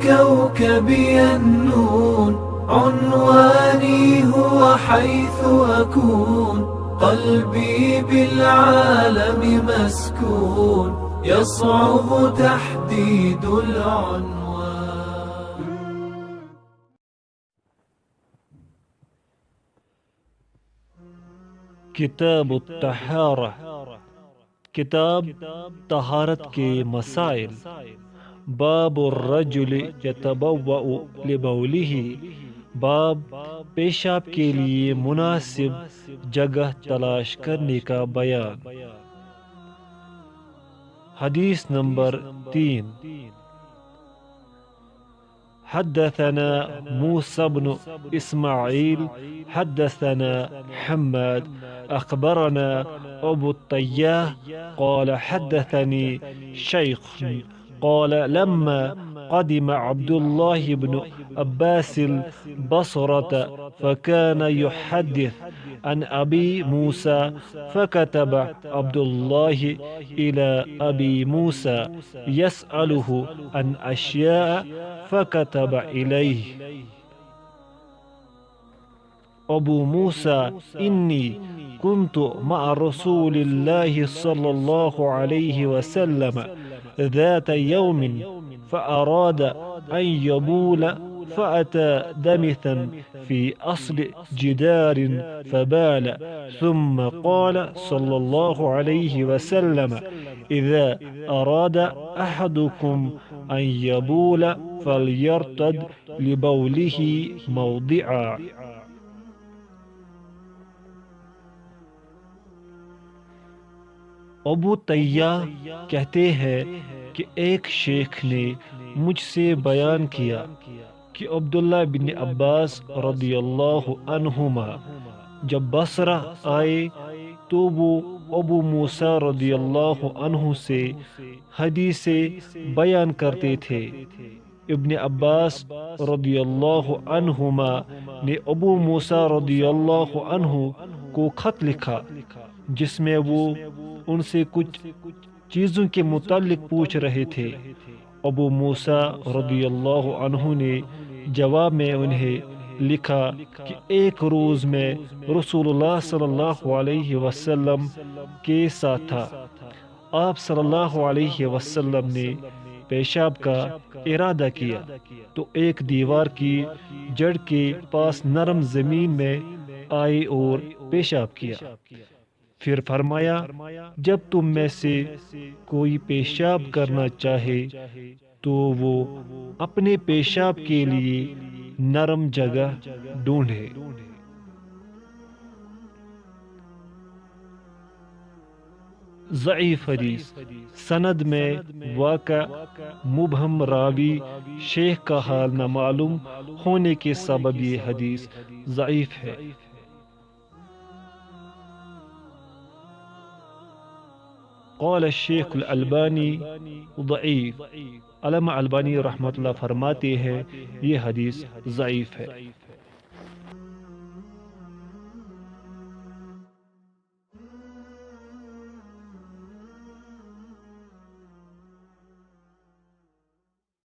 كوكبي النون، عنواني هو حيث أكون، قلبي بالعالم مسكون، يصعب تحديد العنوان. کتاب الطہارہ، کتاب طہارت کے مسائل. باب الرجل یتبوأ لبولہ، باب پیشاب کے لیے مناسب جگہ تلاش کرنے کا بیان. حدیث نمبر 3. حدثنا موسى بن إسماعيل حدثنا حماد أخبرنا أبو الطياه قال حدثني شيخ قال لما قدم عبد الله بن عباس البصرة فكان يحدث عن أبي موسى، فكتب عبد الله إلى أبي موسى يسأله عن أشياء فكتب إليه. أبو موسى إني كنت مع رسول الله صلى الله عليه وسلم ذات يوم فأراد أن يبول، فأتى دمثا في أصل جدار فبال، ثم قال صلى الله عليه وسلم إذا أراد أحدكم أن يبول فليرتد لبوله موضعا. ابو طیاہ کہتے ہیں کہ ایک شیخ نے مجھ سے بیان کیا کہ عبداللہ بن عباس رضی اللہ عنہما جب بصرہ آئے تو وہ ابو موسیٰ رضی اللہ عنہ سے حدیثیں بیان کرتے تھے. ابن عباس رضی اللہ عنہما نے ابو موسیٰ رضی اللہ عنہ کو خط لکھا جس میں وہ ان سے کچھ چیزوں کے متعلق پوچھ رہے تھے. ابو موسیٰ رضی اللہ عنہ نے جواب میں انہیں لکھا کہ ایک روز میں رسول اللہ صلی اللہ علیہ وسلم کے ساتھ تھا. آپ صلی اللہ علیہ وسلم نے پیشاب کا ارادہ کیا تو ایک دیوار کی جڑ کے پاس نرم زمین میں آئے اور پیشاب کیا. پھر فرمایا جب تم میں سے کوئی پیشاب کرنا چاہے تو وہ اپنے پیشاب کے لیے نرم جگہ ڈھونڈے. ضعیف حدیث. سند میں واقع مبہم راوی شیخ کا حال نہ معلوم ہونے کے سبب یہ حدیث ضعیف ہے. قال الشیخ الالبانی ضعیف. علامہ البانی رحمۃ اللہ فرماتے ہیں یہ حدیث ضعیف ہے.